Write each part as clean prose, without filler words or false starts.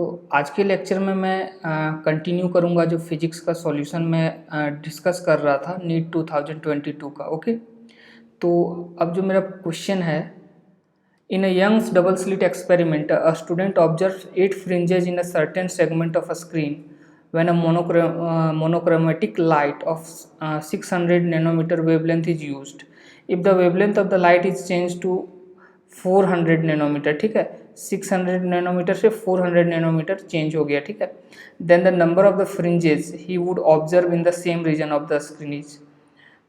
तो आज के लेक्चर में मैं कंटिन्यू करूंगा जो फिजिक्स का सॉल्यूशन मैं डिस्कस कर रहा था नीट 2022 का। ओके, तो अब जो मेरा क्वेश्चन है, in a Young's double slit experiment a student observes 8 fringes in a certain segment of a screen when a monochromatic light of 600 nanometer wavelength is used. If the wavelength of the light is changed to 400 nanometre, ठीक है, 600 nanometre से 400 nanometre change हो गया, ठीक है, then the number of the fringes he would observe in the same region of the screen is.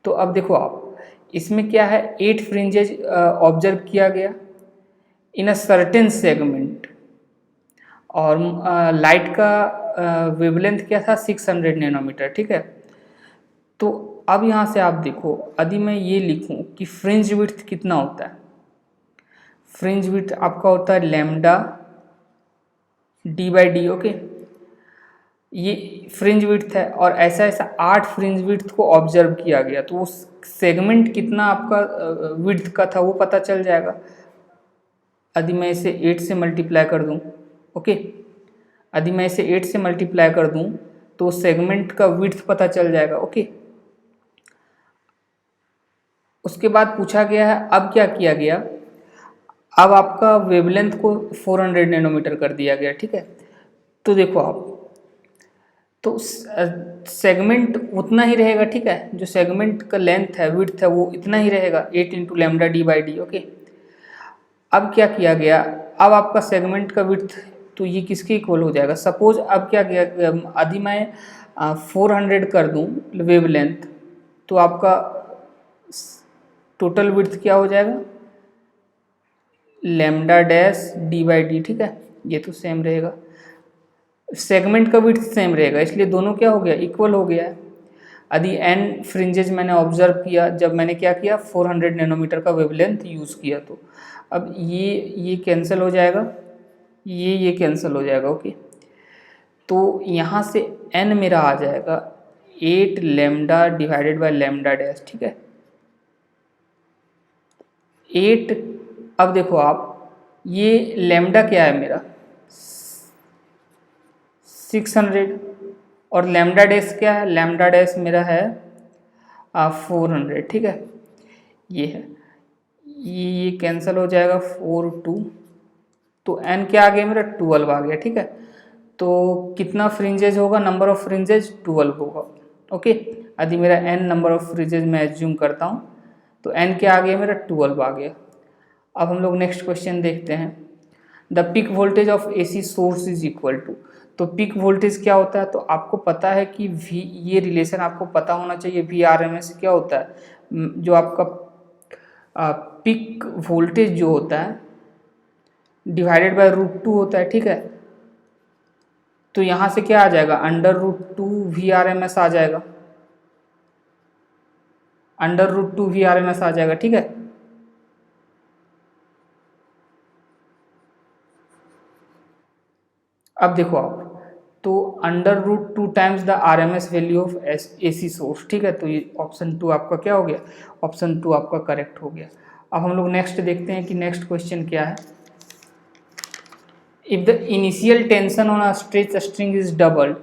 तो अब देखो आप, इसमें क्या है, 8 फ्रिंजेस ऑब्जर्व किया गया इन अ सर्टेन सेगमेंट, और लाइट का वेवलेंथ क्या था, 600 नैनोमीटर, ठीक है। तो अब यहाँ से आप देखो, यदि मैं ये लिखूँ कि फ्रिंज विड्थ कितना होता है, फ्रिंज विड्थ आपका होता है lambda D by D. Okay, ये फ्रिंज विड्थ है, और ऐसा ऐसा 8 फ्रिंज विड्थ को ऑब्जर्व किया गया, तो वो सेगमेंट कितना आपका विड्थ का था वो पता चल जाएगा। यदि मैं इसे 8 से मल्टीप्लाई कर दूं, ओके, यदि मैं इसे 8 से मल्टीप्लाई कर दूं तो सेगमेंट का विड्थ पता चल जाएगा। ओके, उसके बाद पूछा गया है, अब क्या किया गया, अब आपका वेवलेंथ को 400 नैनोमीटर कर दिया गया, ठीक है। तो देखो आप, तो सेगमेंट उतना ही रहेगा, ठीक है, जो सेगमेंट का लेंथ है, विड्थ है, वो इतना ही रहेगा, 8 into lambda D by D. Okay, अब क्या किया गया, अब आपका सेगमेंट का विड्थ तो ये किसके इक्वल हो जाएगा, सपोज अब क्या किया, यदि मैं 400 कर दूं वेवलेंथ, तो आपका टोटल विड्थ क्या हो जाएगा, lambda dash D by D, ठीक है, ये तो सेम रहेगा, सेगमेंट का विड्थ सेम रहेगा, इसलिए दोनों क्या हो गया, इक्वल हो गया है। यदि n फ्रिंजेज मैंने ऑब्जर्व किया, जब मैंने क्या किया, 400 नैनोमीटर का वेवलेंथ यूज़ किया, तो अब ये कैंसिल हो जाएगा, ये कैंसिल हो जाएगा। ओके, तो यहाँ से n मेरा आ जाएगा 8 lambda divided by lambda dash, ठीक है, 8। अब देखो आप, ये लैम्डा क्या है मेरा, 600, और लैम्डा डैश क्या है, लैम्डा डैश मेरा है 400, ठीक है, ये है, ये कैंसिल हो जाएगा, 4 2, तो n क्या आ गया मेरा, 12 आ गया, ठीक है। तो कितना फ्रिंजेज होगा, नंबर ऑफ फ्रिंजेज 12 होगा। ओके, यदि मेरा n नंबर ऑफ फ्रिंजेज मैं एज्यूम करता हूँ, तो n क्या आ गया मेरा, 12 आ गया। अब हम लोग नेक्स्ट क्वेश्चन देखते हैं, the peak voltage of AC source is equal to. तो पीक वोल्टेज क्या होता है, तो आपको पता है कि V, ये रिलेशन आपको पता होना चाहिए, VRMS क्या होता है, जो आपका पीक वोल्टेज जो होता है डिवाइडेड बाय √2 होता है, ठीक है। तो यहाँ से क्या आ जाएगा, √2 VRMS आ जाएगा, √2 VRMS आ जाएगा, ठीक है। अब देखो आप, तो √2 times the RMS value of AC source, ठीक है, तो ये ऑप्शन 2 आपका क्या हो गया, ऑप्शन 2 आपका करेक्ट हो गया। अब हम लोग नेक्स्ट देखते हैं कि नेक्स्ट क्वेश्चन क्या है, if the initial tension on a stretch string is doubled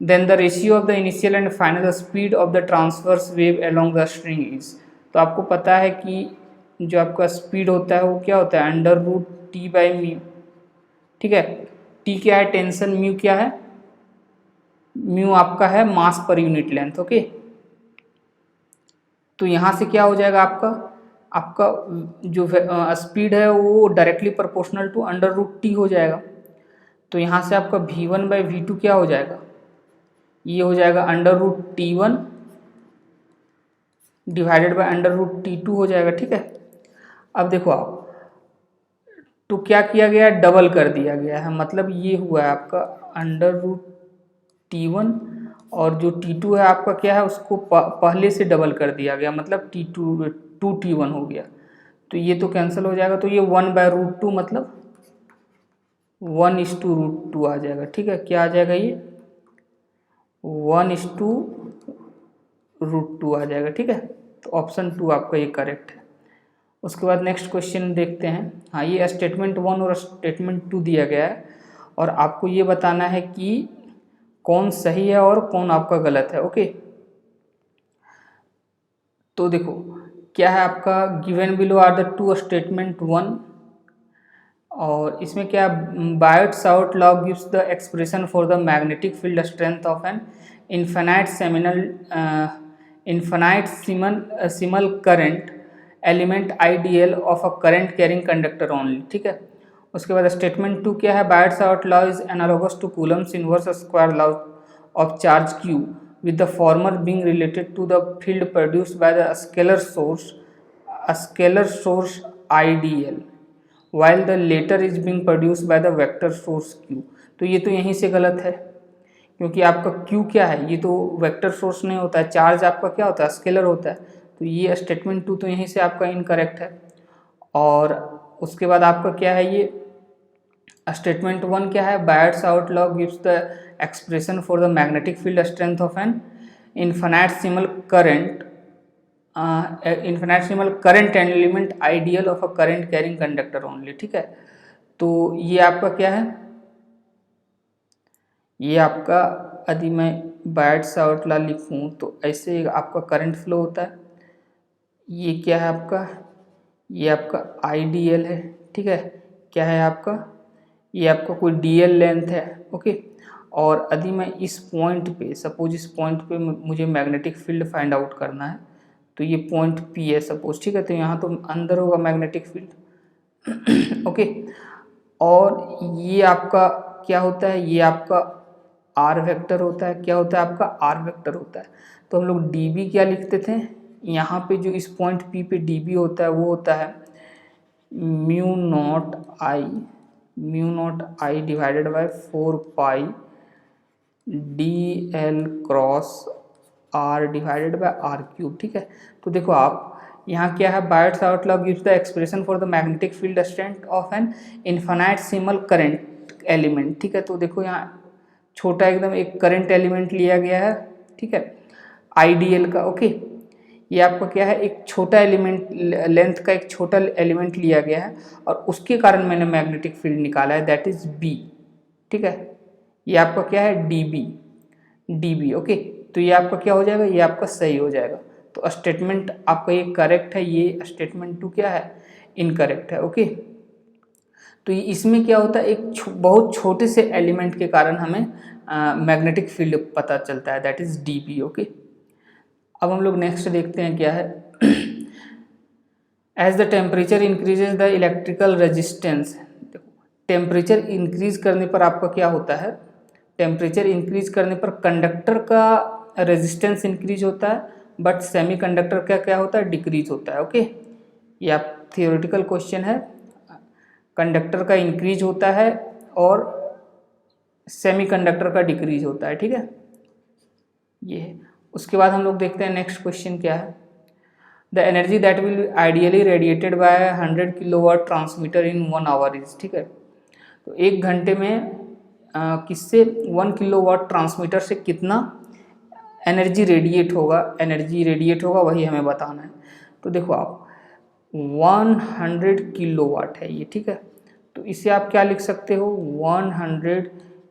then the ratio of the initial and final speed of the transverse wave along the string is. तो आपको पता है कि जो आपका स्पीड होता है वो क्या होता है, √T बाई म्यू, ठीक है। T क्या है, टेंशन, म्यू क्या है, म्यू आपका है मास पर यूनिट लेंथ। ओके, तो यहाँ से क्या हो जाएगा, आपका जो स्पीड है वो डायरेक्टली प्रोपोर्शनल टू √T हो जाएगा। तो यहाँ से आपका V1 बाई V2 क्या हो जाएगा, ये हो जाएगा √T1 डिवाइडेड बाय √T2 हो जाएगा, ठीक है। अब देखो आप, तो क्या किया गया, डबल कर दिया गया है, मतलब ये हुआ है आपका √T1, और जो T2 है आपका क्या है, उसको पहले से डबल कर दिया गया, मतलब 2T1 हो गया। तो ये तो कैंसिल हो जाएगा, तो ये 1 बाय √2 मतलब 1:√2 आ जाएगा, ठीक है। क्या आ जाएगा, ये 1:√2 आ जाएगा, ठीक है। तो ऑप्शन 2 आपका ये करेक्ट है। उसके बाद नेक्स्ट क्वेश्चन देखते हैं। हाँ, ये स्टेटमेंट 1 और स्टेटमेंट 2 दिया गया है, और आपको ये बताना है कि कौन सही है और कौन आपका गलत है। ओके, तो देखो क्या है आपका, given below are the two statement one, और इसमें क्या, Biot Savart law gives the expression for the magnetic field strength of an infinitesimal current element ideal of a current carrying conductor only. ठीक है, उसके बाद statement two क्या है, Biot Savart law is analogous to Coulomb's inverse square law of charge q with the former being related to the field produced by the scalar source IDL while the later is being produced by the vector source Q। तो ये तो यहीं से गलत है, क्योंकि आपका Q क्या है, ये तो वेक्टर सोर्स नहीं होता है, चार्ज आपका क्या होता है, स्केलर होता है। तो ये स्टेटमेंट टू तो यहीं से आपका इनकरेक्ट है। और उसके बाद आपका क्या है, ये स्टेटमेंट वन क्या है, बायट्स आउट law gives the expression for the magnetic field strength of an infinitesimal current element ideal of a current carrying conductor only. ठीक है, तो ये आपका क्या है, ये आपका यदि मैं बायट्स आउट लॉ लिखूँ तो ऐसे आपका करंट फ्लो होता है। ये क्या है आपका, ये आपका आइडियल है। ठीक है, क्या है आपका, ये आपका कोई डीएल लेंथ है। ओके, और यदि मैं इस पॉइंट पे, सपोज इस पॉइंट पे मुझे मैग्नेटिक फील्ड फाइंड आउट करना है, तो ये पॉइंट पी है सपोज। ठीक है, तो यहाँ तो अंदर होगा मैग्नेटिक फील्ड। ओके, और ये आपका क्या होता है, ये आपका आर वेक्टर होता है। क्या होता है आपका, आर वेक्टर होता है। तो हम लोग डी बी क्या लिखते थे, यहाँ पे जो इस पॉइंट पी पे डी बी होता है वो होता है mu naught I divided by 4 pi D L cross R divided by R cube. ठीक है, तो देखो आप यहाँ क्या है, बायट्स आउट law gives the expression for the magnetic field strength of an infinitesimal current element. ठीक है, तो देखो यहाँ छोटा एकदम एक करंट एलिमेंट लिया गया है। ठीक है, आईडीएल का। ओके, ये आपका क्या है, एक छोटा एलिमेंट, लेंथ का एक छोटा एलिमेंट लिया गया है और उसके कारण मैंने मैग्नेटिक फील्ड निकाला है, दैट इज बी। ठीक है, ये आपका क्या है, डी बी। ओके, तो ये आपका क्या हो जाएगा, ये आपका सही हो जाएगा। तो स्टेटमेंट आपका ये करेक्ट है, ये स्टेटमेंट टू क्या है, इनकरेक्ट है। ओके, तो इसमें क्या होता है, एक बहुत छोटे से एलिमेंट के कारण हमें मैग्नेटिक फील्ड पता चलता है, that is D B. Okay, अब हम लोग नेक्स्ट देखते हैं क्या है, as the temperature increases the electrical resistance. Temperature increase करने पर आपका क्या होता है, टेम्परेचर इंक्रीज करने पर कंडक्टर का रेजिस्टेंस इंक्रीज होता है, बट सेमीकंडक्टर का क्या होता है, डिक्रीज होता है। ओके, ये आप थियोरेटिकल क्वेश्चन है, कंडक्टर का इंक्रीज होता है और सेमीकंडक्टर का डिक्रीज होता है। ठीक है, ये है। उसके बाद हम लोग देखते हैं नेक्स्ट क्वेश्चन क्या है, the energy that will ideally radiated by 100 kilowatt transmitter in 1 hour is. ठीक है, तो 1 घंटे में किससे 1 किलोवाट ट्रांसमीटर से कितना एनर्जी रेडिएट होगा, वही हमें बताना है। तो देखो आप 100 किलोवाट है ये। ठीक है, तो इसे आप क्या लिख सकते हो, 100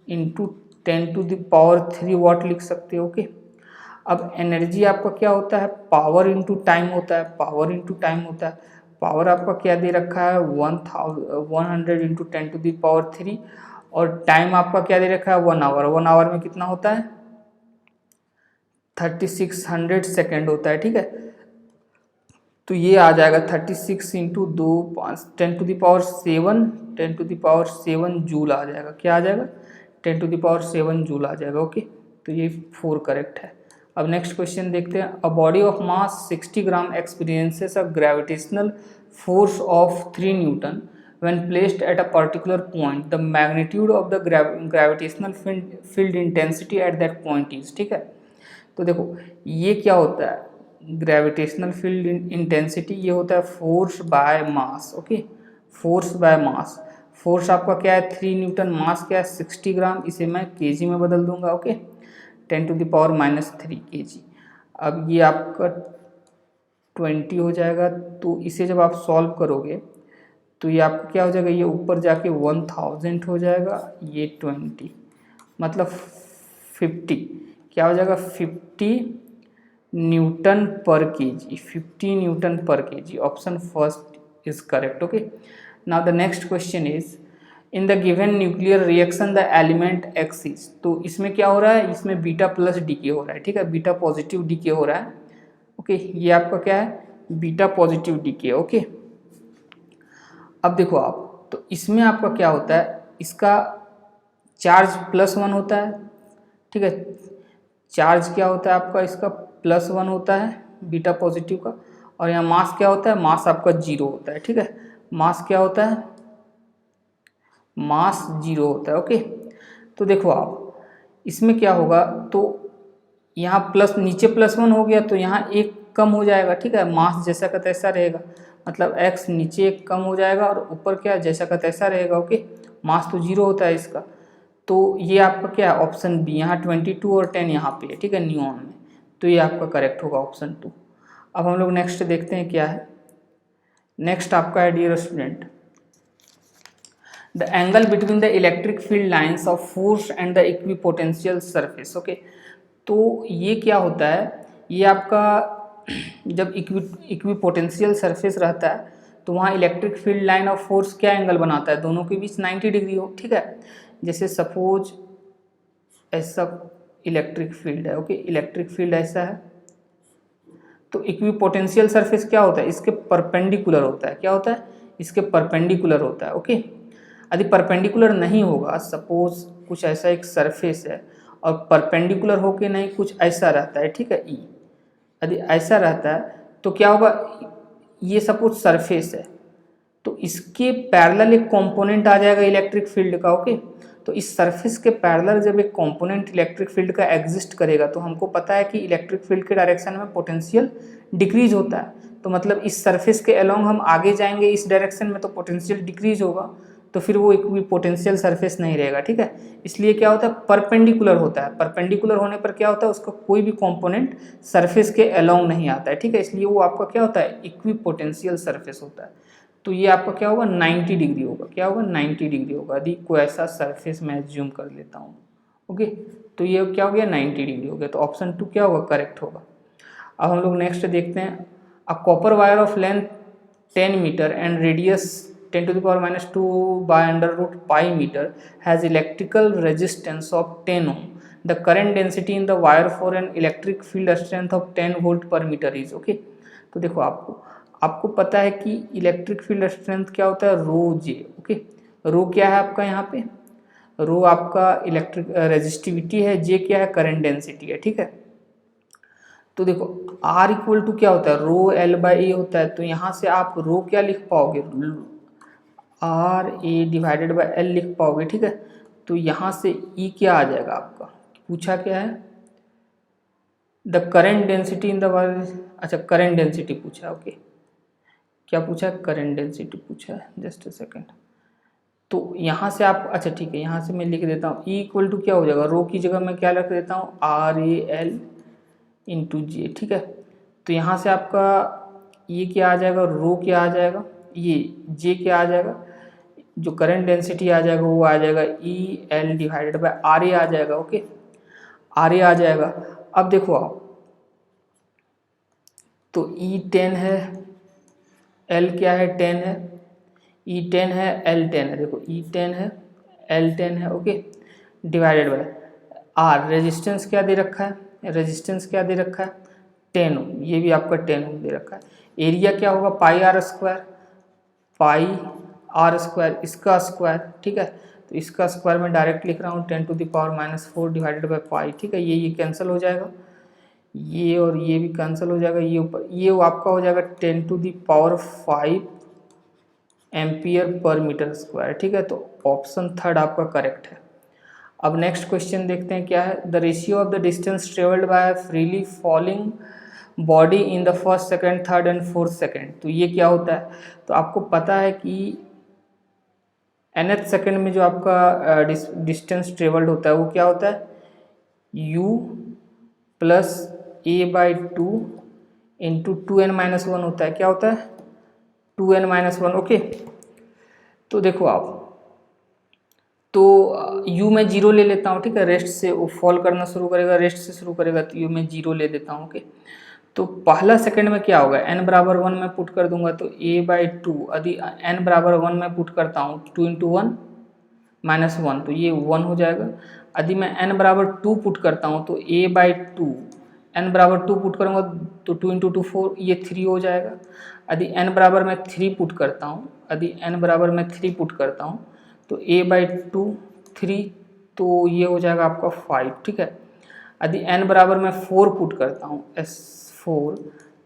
इंटू 10⁻³ वाट लिख सकते हो। ओके, अब एनर्जी आपका क्या होता है, पावर इंटू टाइम होता है। पावर आपका क्या दे रखा है, 100 इंटू 10⁻³ और टाइम आपका क्या दे रखा है, 1 आवर। 1 आवर में कितना होता है, 3600 सेकेंड होता है। ठीक है, तो ये आ जाएगा 36 इंटू 2 5 10⁻7 जूल आ जाएगा। क्या आ जाएगा, 10⁻7 जूल आ जाएगा। ओके, तो ये 4 करेक्ट है। अब नेक्स्ट क्वेश्चन देखते हैं, a body of mass 60 gram experiences a gravitational force of 3 Newton when placed at a particular point, the magnitude of the gravitational field intensity at that point is। ठीक है, तो देखो ये क्या होता है, ग्रेविटेशनल फील्ड इंटेंसिटी, ये होता है force by mass. Okay, force by mass, force आपका क्या है 3 न्यूटन, मास क्या है 60 ग्राम, इसे मैं केजी में बदल दूंगा। Okay, 10⁻³ kg। अब ये आपका 20 हो जाएगा, तो इसे जब आप सॉल्व करोगे तो ये आपका क्या हो जाएगा, ये ऊपर जाके 1000 हो जाएगा, ये 20 मतलब 50 क्या हो जाएगा, 50 न्यूटन पर केजी, 50 न्यूटन पर KG. Option first is correct. Okay, now the next question is in the given nuclear reaction the element x is. तो इसमें क्या हो रहा है, इसमें बीटा प्लस डीके हो रहा है, ठीक है, बीटा पॉजिटिव डीके हो रहा है। ओके, ये आपका क्या है, बीटा पॉजिटिव डीके। ओके, अब देखो आप, तो इसमें आपका क्या होता है, इसका चार्ज +1 होता है, ठीक है, चार्ज क्या होता है आपका, इसका +1 होता है बीटा पॉजिटिव का, और यहाँ मास क्या होता है, मास आपका 0 होता है, ठीक है, मास क्या होता है, मास 0 होता है। ओके, तो देखो आप इसमें क्या होगा, तो यहाँ प्लस नीचे +1 हो गया तो यहाँ एक कम हो जाएगा, ठीक है, मास जैसा का तैसा रहेगा, मतलब x नीचे एक कम हो जाएगा और ऊपर क्या जैसा का तैसा रहेगा। ओके, मास तो 0 होता है इसका, तो ये आपका क्या है, ऑप्शन बी, यहाँ 22 और 10 यहाँ पे है, ठीक है, न्यूऑन में, तो ये आपका करेक्ट होगा ऑप्शन 2। अब हम लोग नेक्स्ट देखते हैं क्या है। नेक्स्ट आपका है dear student, the angle between the electric field lines of force and the equipotential surface. Okay, तो ये क्या होता है, ये आपका जब इक्विपोटेंशियल सरफेस रहता है तो वहाँ electric field line of force क्या एंगल बनाता है, दोनों के बीच 90 डिग्री हो, ठीक है। जैसे सपोज ऐसा इलेक्ट्रिक फील्ड है, ओके, इलेक्ट्रिक फील्ड ऐसा है, तो इक्विपोटेंशियल सरफेस क्या होता है, इसके परपेंडिकुलर होता है, क्या होता है, इसके परपेंडिकुलर होता है। ओके, यदि परपेंडिकुलर नहीं होगा, सपोज कुछ ऐसा एक सरफेस है और परपेंडिकुलर होके नहीं कुछ ऐसा रहता है, ठीक है, ई, यदि ऐसा रहता है तो क्या होगा, ये सपोज सरफेस है तो इसके पैरेलल एक कंपोनेंट आ जाएगा इलेक्ट्रिक फील्ड का। ओके, तो इस सरफेस के पैरेलल जब एक कंपोनेंट इलेक्ट्रिक फील्ड का एग्जिस्ट करेगा तो हमको पता है कि इलेक्ट्रिक फील्ड के डायरेक्शन में पोटेंशियल डिक्रीज होता है, तो मतलब इस सरफेस के अलोंग हम आगे जाएंगे इस डायरेक्शन में तो पोटेंशियल डिक्रीज होगा, तो फिर वो इक्विपोटेंशियल सरफेस नहीं रहेगा, ठीक है। इसलिए क्या होता है, परपेंडिकुलर होता है, परपेंडिकुलर होने पर क्या होता है, उसका कोई भी कंपोनेंट सरफेस के अलोंग नहीं आता है, ठीक है, इसलिए वो आपका क्या होता है, इक्विपोटेंशियल सरफेस होता है। तो ये आपका क्या होगा, 90 डिग्री होगा, क्या होगा, 90 डिग्री होगा। यदि कोई ऐसा सरफेस मैं एज्यूम कर लेता हूँ, ओके, तो ये क्या हो गया, 90 डिग्री हो गया, तो ऑप्शन 2 क्या होगा, करेक्ट होगा। अब हम लोग नेक्स्ट देखते हैं, a copper wire of length 10 metre and radius 10⁻⁻2 by √π metre has electrical resistance of 10 ohm, the current density in the wire for an electric field strength of 10 volt per metre is. Okay, तो देखो आपको पता है कि electric field strength क्या होता है, रो जे। Okay, रो क्या है आपका, यहाँ पे रो आपका इलेक्ट्रिक रेजिस्टिविटी है, जे क्या है, करंट डेंसिटी है, ठीक है। तो देखो R इक्वल टू क्या होता है, रो L/A होता है, तो यहाँ से आप रो क्या लिख पाओगे, RA/L लिख पाओगे, ठीक है। तो यहाँ से E क्या आ जाएगा आपका, पूछा क्या है, the current density in the wire, अच्छा करंट डेंसिटी पूछा है। ओके, क्या पूछा है, करंट डेंसिटी पूछा है, जस्ट अ सेकेंड। तो यहाँ से आप, अच्छा ठीक है, यहाँ से मैं लिख देता हूँ E इक्वल टू क्या हो जाएगा, रो की जगह मैं क्या रख देता हूँ, RAL इंटू जे, ठीक है। तो यहाँ से आपका ये क्या आ जाएगा, रो क्या आ जाएगा, ये जे क्या आ जाएगा, जो करंट डेंसिटी आ जाएगा वो आ जाएगा EL/RA आ जाएगा। ओके, RA आ जाएगा। अब देखो आप, तो E10 है, L क्या है, 10 है, E10 है, L10 है, देखो E10 है, L10 है, okay, divided by R, resistance क्या दे रखा है, रेजिस्टेंस क्या दे रखा है, 10 ओम, ये भी आपका 10 ओम दे रखा है। एरिया क्या होगा, πr², πr², इसका स्क्वायर, ठीक है, तो इसका स्क्वायर मैं डायरेक्ट लिख रहा हूँ 10⁻⁴ डिवाइडेड बाय पाई, ठीक है, ये कैंसिल हो जाएगा, ये और ये भी कैंसिल हो जाएगा, ये ऊपर ये आपका हो जाएगा 10⁵ एम्पियर पर मीटर स्क्वायर, ठीक है, तो ऑप्शन थर्ड आपका करेक्ट है। अब नेक्स्ट क्वेश्चन देखते हैं क्या है, the ratio of the distance travelled by freely falling body in the first second third and fourth second. तो ये क्या होता है, तो आपको पता है कि nth सेकंड में जो आपका डिस्टेंस ट्रेवल्ड होता है वो क्या होता है, u + a/2 इंटू 2n-1 होता है, क्या होता है, 2n-1। ओके, तो देखो आप, तो u में 0 ले लेता हूँ, ठीक है, रेस्ट से वो फॉल करना शुरू करेगा, रेस्ट से शुरू करेगा, तो u में 0 ले लेता हूँ। ओके, तो पहला सेकंड में क्या होगा, n बराबर 1 में पुट कर दूंगा तो a/2, यदि n बराबर 1 में पुट करता हूँ 2 × 1 -1, तो ये 1 हो जाएगा। यदि मैं n बराबर 2 पुट करता हूँ तो a/2, n बराबर 2 पुट करूँगा तो 2 × 2 4, ये 3 हो जाएगा। यदि n बराबर मैं 3 पुट करता हूँ, यदि n बराबर मैं 3 पुट करता हूँ तो a/2 3, तो ये हो जाएगा आपका 5, ठीक है। यदि n बराबर मैं 4 पुट करता हूँ S4,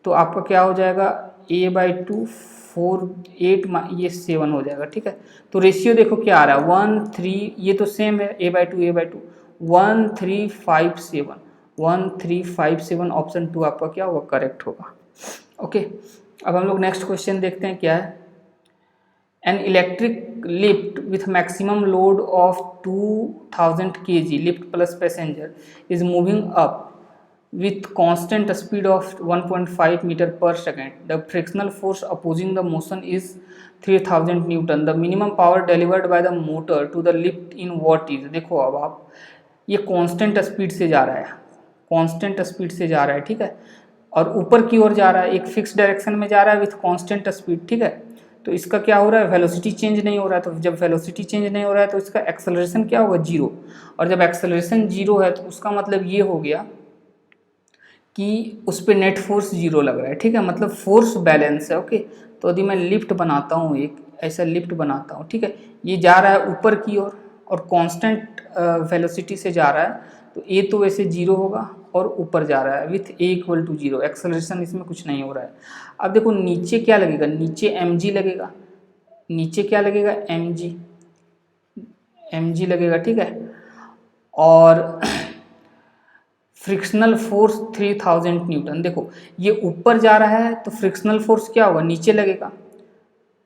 तो आपका क्या हो जाएगा, a/2 4 8 ये 7 हो जाएगा, ठीक है। तो रेशियो देखो क्या आ रहा है 1 3, ये तो सेम है a/2 1 3 5 7, 1 3 5 7, ऑप्शन 2 आपका क्या होगा, करेक्ट होगा। ओके, अब हम लोग नेक्स्ट क्वेश्चन देखते हैं क्या है। An electric lift with maximum load of 2000 kg, lift plus passenger, is moving up with constant speed of 1.5 meter per second. The frictional force opposing the motion is 3000 Newton. The minimum power delivered by the motor to the lift in watt is, देखो अब आप, ये constant speed से जा रहा है, constant speed से जा रहा है, ठीक है, और ऊपर की ओर जा रहा है, एक फिक्स डायरेक्शन में जा रहा है विथ कांस्टेंट स्पीड, ठीक है। तो इसका क्या हो रहा है, वेलोसिटी चेंज नहीं हो रहा है। तो जब वेलोसिटी चेंज नहीं हो रहा है तो इसका एक्सेलरेशन क्या होगा, 0, और जब एक्सेलरेशन 0 है तो उसका मतलब ये हो गया कि उस पर नेट फोर्स 0 लग रहा है, ठीक है, मतलब फोर्स बैलेंस है। ओके, तो यदि मैं लिफ्ट बनाता हूँ, एक ऐसा लिफ्ट बनाता हूँ, ठीक है, ये जा रहा है ऊपर की ओर और कांस्टेंट वेलोसिटी से जा रहा है, तो ए तो वैसे 0 होगा और ऊपर जा रहा है विथ a = 0, एक्सेलरेशन इसमें कुछ नहीं हो रहा है। अब देखो नीचे क्या लगेगा, नीचे mg लगेगा, नीचे क्या लगेगा, mg लगेगा, ठीक है, और फ्रिक्शनल फोर्स 3000 न्यूटन। देखो ये ऊपर जा रहा है तो फ्रिक्शनल फोर्स क्या होगा, नीचे लगेगा,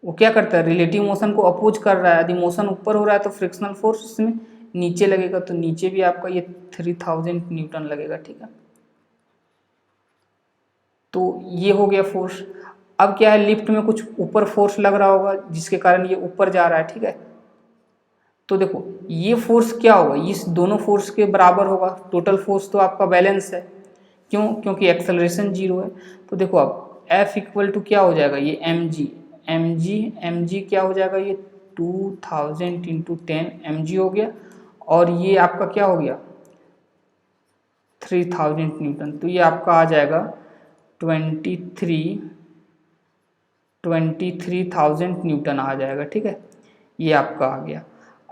वो क्या करता है, रिलेटिव मोशन को अपोज कर रहा है। यदि मोशन ऊपर हो रहा है तो फ्रिक्शनल फोर्स इसमें नीचे लगेगा, तो नीचे भी आपका ये 3000 न्यूटन लगेगा, ठीक है। तो ये हो गया फोर्स। अब क्या है, लिफ्ट में कुछ ऊपर फोर्स लग रहा होगा जिसके कारण ये ऊपर जा रहा है, ठीक है। तो देखो ये फोर्स क्या होगा, इस दोनों फोर्स के बराबर होगा, टोटल फोर्स तो आपका बैलेंस है, क्यों, क्योंकि एक्सेलरेशन 0 है। तो देखो अब F = क्या हो जाएगा, ये mg क्या हो जाएगा, ये 2000 × 10 mg हो गया, और ये आपका क्या हो गया 3000 न्यूटन, तो ये आपका आ जाएगा 23,000 न्यूटन आ जाएगा, ठीक है, ये आपका आ गया।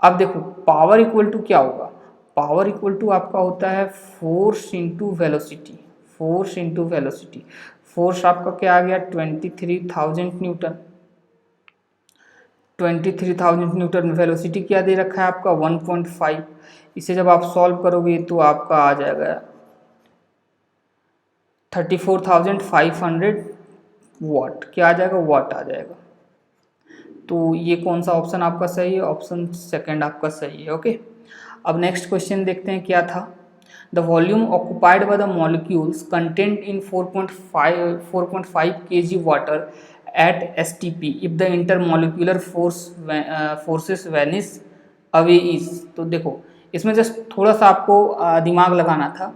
अब देखो पावर इक्वल टू क्या होगा, पावर इक्वल टू आपका होता है force into velocity, force into velocity. Force आपका क्या आ गया 23,000 न्यूटन, 23,000 न्यूटन, वेलोसिटी क्या दे रखा है आपका 1.5। इसे जब आप सॉल्व करोगे तो आपका आ जाएगा 34,500 वाट, क्या आ जाएगा, वाट आ जाएगा। तो ये कौन सा ऑप्शन आपका सही है, ऑप्शन सेकंड आपका सही है। ओके, अब नेक्स्ट क्वेश्चन देखते हैं क्या था। The volume occupied by the molecules content in 4.5 kg water at STP if the intermolecular forces vanish away is. तो देखो इसमें जस्ट थोड़ा सा आपको दिमाग लगाना था।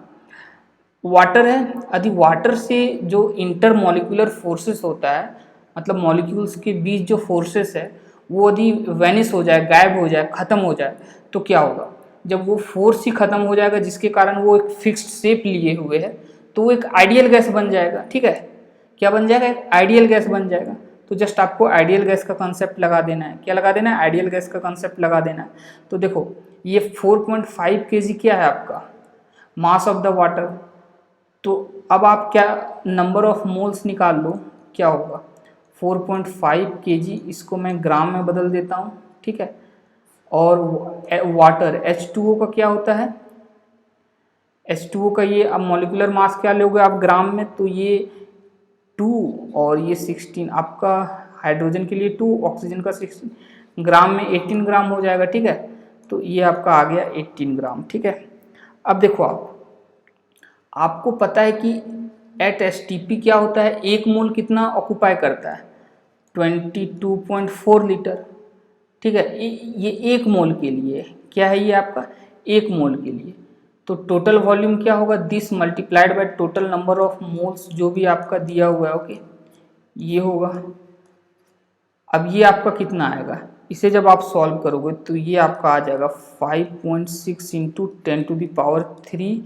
वाटर है, यदि वाटर से जो इंटरमॉलिक्यूलर फोर्सेस होता है, मतलब मॉलिक्यूल्स के बीच जो फोर्सेस है वो यदि वैनिश हो जाए, गायब हो जाए, ख़त्म हो जाए, तो क्या होगा, जब वो फोर्स ही ख़त्म हो जाएगा जिसके कारण वो एक फिक्स्ड शेप लिए हुए है, तो वो एक आइडियल गैस बन जाएगा, ठीक है, क्या बन जाएगा, एक आइडियल गैस बन जाएगा। तो जस्ट आपको आइडियल गैस का कंसेप्ट लगा देना है, क्या लगा देना है, आइडियल गैस का कंसेप्ट लगा देना है। तो देखो ये 4.5 kg क्या है आपका मास ऑफ द वाटर, तो अब आप क्या नंबर ऑफ मोल्स निकाल लो, क्या होगा 4.5 kg, इसको मैं ग्राम में बदल देता हूँ, ठीक है, और वाटर H2O का क्या होता है, H2O का ये अब मॉलिक्यूलर मास क्या लोगे आप ग्राम में, तो ये 2 और ये 16, आपका हाइड्रोजन के लिए 2, ऑक्सीजन का 16, ग्राम में 18 ग्राम हो जाएगा, ठीक है। तो ये आपका आ गया 18 ग्राम, ठीक है। अब देखो आपको पता है कि एट STP क्या होता है, एक मोल कितना ऑक्यूपाई करता है 22.4 लीटर, ठीक है। ये 1 मोल के लिए क्या है, ये आपका 1 मोल के लिए। तो टोटल वॉल्यूम क्या होगा, this multiplied by total number of moles जो भी आपका दिया हुआ है, ओके, ये होगा। अब ये आपका कितना आएगा, इसे जब आप सॉल्व करोगे तो ये आपका आ जाएगा 5.6 इंटू 10⁻³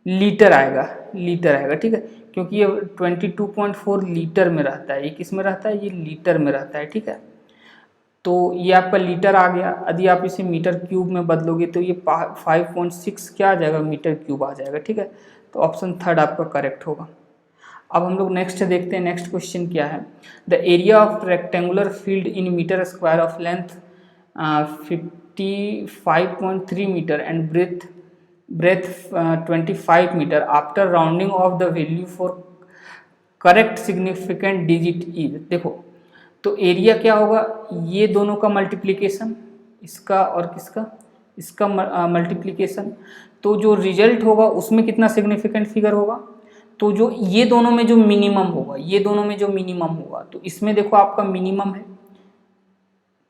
लीटर आएगा, लीटर आएगा, ठीक है, क्योंकि ये 22.4 लीटर में रहता है। ये किस में रहता है, ये लीटर में रहता है, ठीक है। तो ये आपका लीटर आ गया। यदि आप इसे मीटर क्यूब में बदलोगे तो ये 5.6 क्या आ जाएगा, मीटर क्यूब आ जाएगा, ठीक है। तो ऑप्शन थर्ड आपका करेक्ट होगा। अब हम लोग नेक्स्ट देखते हैं, नेक्स्ट क्वेश्चन क्या है। The area of rectangular field in metre square of length 55.3 metre and breadth 25 metre after rounding off the value for correct significant digit is. देखो, तो एरिया क्या होगा, ये दोनों का मल्टीप्लिकेशन, इसका और किसका, इसका मल्टीप्लिकेशन। तो जो रिजल्ट होगा उसमें कितना सिग्निफिकेंट फिगर होगा, तो जो ये दोनों में जो मिनिमम होगा, ये दोनों में जो मिनिमम होगा, तो इसमें देखो आपका मिनिमम है,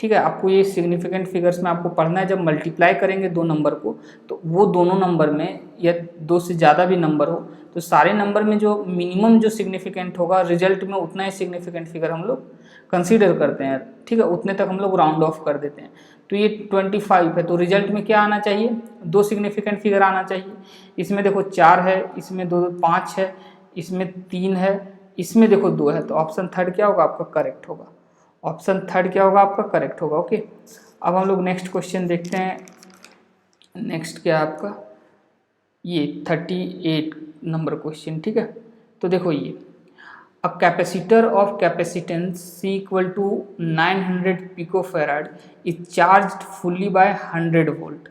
ठीक है। आपको ये सिग्निफिकेंट फिगर्स में आपको पढ़ना है, जब मल्टीप्लाई करेंगे दो नंबर को तो वो दोनों नंबर में या दो से ज़्यादा भी नंबर हो तो सारे नंबर में जो मिनिमम जो सिग्निफिकेंट होगा रिजल्ट में उतना ही सिग्निफिकेंट फिगर हम लोग कंसीडर करते हैं, ठीक है, उतने तक हम लोग राउंड ऑफ कर देते हैं। तो ये 25 है, तो रिजल्ट में क्या आना चाहिए, दो सिग्निफिकेंट फिगर आना चाहिए। इसमें देखो 4 है, इसमें 5 है, इसमें 3 है, इसमें देखो 2 है, तो ऑप्शन थर्ड क्या होगा आपका करेक्ट होगा। ऑप्शन थर्ड क्या होगा आपका करेक्ट होगा, ओके। अब हम लोग नेक्स्ट क्वेश्चन देखते हैं। नेक्स्ट क्या आपका, ये 38 नंबर क्वेश्चन, ठीक है। तो देखो ये a capacitor of capacitance C equal to 900 picofarad is charged fully by 100 volt.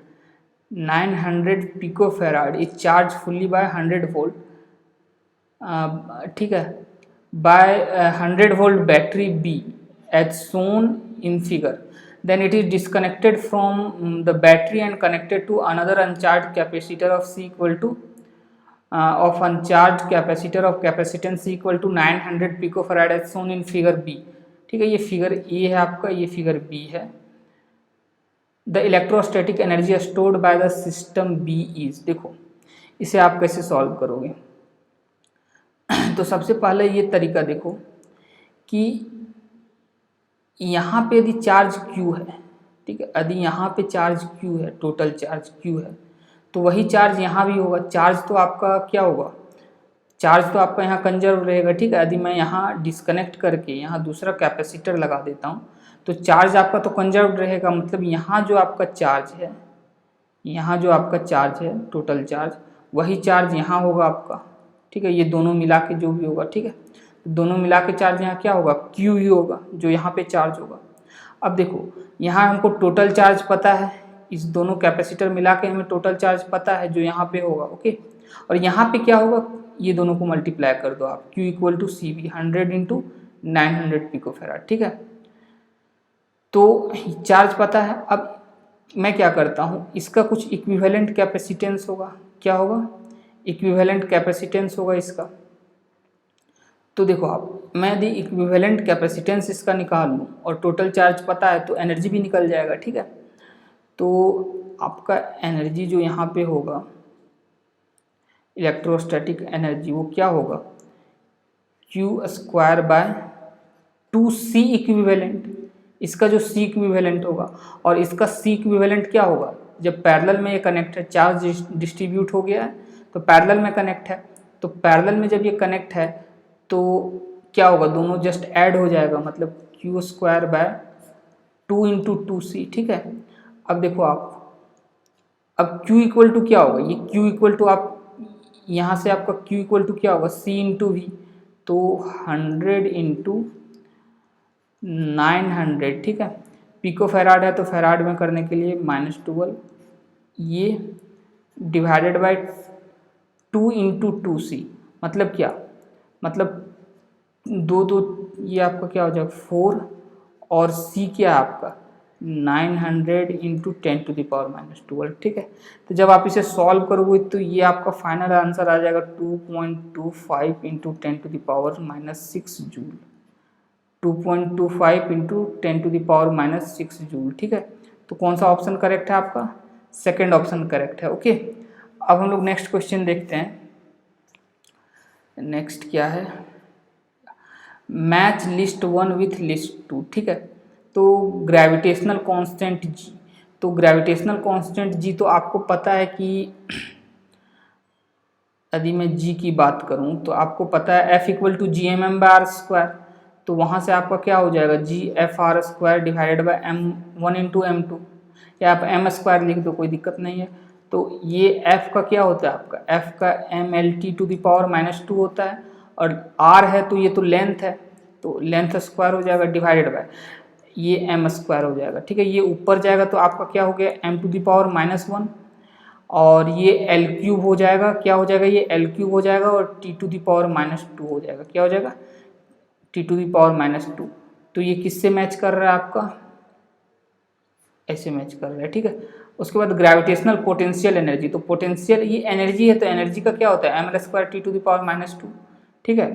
900 picofarad is charge fully by 100 volt, ठीक है, by 100 volt battery B as shown in figure, then it is disconnected from the battery and connected to another uncharged capacitor of C equal to of uncharged capacitor of capacitance C equal to 900 picofarad as shown in figure B, ठीक है। ये figure A है आपका, ये figure B है। The electrostatic energy stored by the system B is, देखो इसे आप कैसे सॉल्व करोगे। तो सबसे पहले ये तरीका देखो कि यहाँ पे यदि चार्ज Q है, ठीक है, यदि यहाँ पे चार्ज Q है, टोटल चार्ज Q है, तो वही चार्ज यहाँ भी होगा। चार्ज तो आपका क्या होगा, चार्ज तो आपका यहाँ कंजर्व रहेगा, ठीक है। यदि मैं यहाँ डिस्कनेक्ट करके यहाँ दूसरा कैपेसिटर लगा देता हूँ तो चार्ज आपका तो कंजर्व रहेगा, मतलब यहाँ जो आपका चार्ज है, यहाँ जो आपका चार्ज है टोटल चार्ज, वही चार्ज यहाँ होगा आपका, ठीक है। ये दोनों मिला के जो भी होगा, ठीक है, दोनों मिला के चार्ज यहाँ क्या होगा, क्यू ही होगा, जो यहाँ पे चार्ज होगा। अब देखो यहाँ हमको टोटल चार्ज पता है, इस दोनों कैपेसिटर मिला के हमें टोटल चार्ज पता है जो यहाँ पे होगा, ओके। और यहाँ पे क्या होगा, ये दोनों को मल्टीप्लाई कर दो आप, Q equal to C V 100 into 900 picofarad, ठीक है। तो चार्ज पता है। अब मैं क्या करता हूँ, इसका कुछ इक्विवेलेंट कैपेसिटेंस होगा, क्या होगा, इक्विवेलेंट कैपेसिटेंस होगा इसका। तो देखो आप, मैं यदि इक्विवेलेंट कैपेसिटेंस इसका निकाल लूँ और टोटल चार्ज पता है तो एनर्जी भी निकल जाएगा, ठीक है। तो आपका एनर्जी जो यहाँ पे होगा, इलेक्ट्रोस्टैटिक एनर्जी, वो क्या होगा, Q square by 2C equivalent. इसका जो C इक्विवेलेंट होगा और इसका C इक्विवेलेंट क्या होगा, जब पैरेलल में ये कनेक्ट है, चार्ज डिस्ट्रीब्यूट हो गया है तो पैरेलल में कनेक्ट है, तो पैरेलल में जब ये कनेक्ट है तो क्या होगा, दोनों जस्ट ऐड हो जाएगा, मतलब Q square by 2 into 2C, ठीक है। अब देखो आप, अब Q इक्वल टू क्या होगा, ये Q इक्वल टू आप यहाँ से आपका Q इक्वल टू क्या होगा, C इंटू वी, तो 100 इंटू 900, ठीक है। पिको फैराड है तो फैराड में करने के लिए -12, ये डिवाइडेड बाय 2 इंटू 2C, मतलब क्या, मतलब दो ये आपका क्या हो जाएगा 4, और C क्या है आपका 900 इंटू 10⁻⁻², ठीक है। तो जब आप इसे सॉल्व करोगे तो ये आपका फाइनल आंसर आ जाएगा 2.25 इंटू 10⁻⁻6 जूल, 2.25 इंटू 10⁻⁻6 जूल, ठीक है। तो कौन सा ऑप्शन करेक्ट है आपका? सेकेंड ऑप्शन करेक्ट है, ओके। अब हम लोग नेक्स्ट क्वेश्चन देखते हैं। नेक्स्ट क्या है? मैच लिस्ट 1 विथ लिस्ट 2, ठीक है। तो ग्रेविटेशनल कांस्टेंट जी, तो ग्रेविटेशनल कांस्टेंट जी तो आपको पता है कि यदि मैं जी की बात करूं तो आपको पता है F equal to G M M by R square. तो वहां से आपका क्या हो जाएगा? G F R square divided by M 1 into M 2, या आप एम स्क्वायर लिख दो, कोई दिक्कत नहीं है। तो ये एफ का क्या होता है आपका? एफ का M L T to the power -2 होता है, और आर है तो ये तो लेंथ है, तो लेंथ स्क्वायर हो जाएगा डिवाइडेड बाय ये एम स्क्वायर हो जाएगा, ठीक है। ये ऊपर जाएगा तो आपका क्या हो गया? एम टू द पावर -1, और ये एल क्यूब हो जाएगा, क्या हो जाएगा? ये एल क्यूब हो जाएगा, और टी टू द पावर -2 हो जाएगा, क्या हो जाएगा? T to the power -2। तो ये किससे मैच कर रहा है आपका? ऐसे मैच कर रहा है, ठीक है। उसके बाद ग्रेविटेशनल पोटेंशियल एनर्जी, तो पोटेंशियल ये एनर्जी है, तो एनर्जी का क्या होता है? M L square T to the power -2, ठीक है।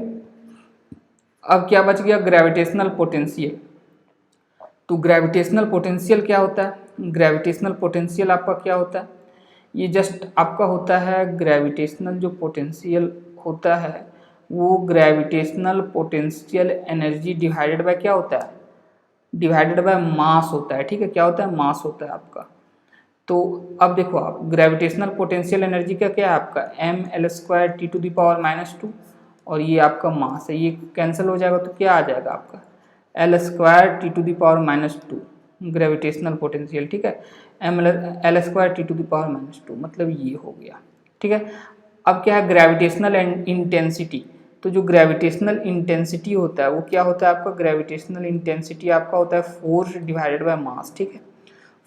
अब क्या बच गया? Gravitational potential. तो ग्रेविटेशनल पोटेंशियल क्या होता है? ग्रेविटेशनल पोटेंशियल आपका क्या होता है? ये जस्ट आपका होता है ग्रेविटेशनल जो पोटेंशियल होता है वो gravitational potential energy divided by क्या होता है? डिवाइडेड बाय मास होता है, ठीक है। क्या होता है? मास होता है आपका। तो अब देखो आप, ग्रेविटेशनल पोटेंशियल एनर्जी का क्या है आपका? M L square T to the power -2, और ये आपका मास है, ये कैंसिल हो जाएगा तो क्या आ जाएगा आपका? L square T to the power -2 gravitational potential, ठीक है। M L square T to the power -2, मतलब ये हो गया, ठीक है। अब क्या है? Gravitational intensity. तो जो ग्रेविटेशनल इंटेंसिटी होता है वो क्या होता है आपका? ग्रेविटेशनल इंटेंसिटी आपका होता है फोर्स डिवाइडेड बाय मास, ठीक है।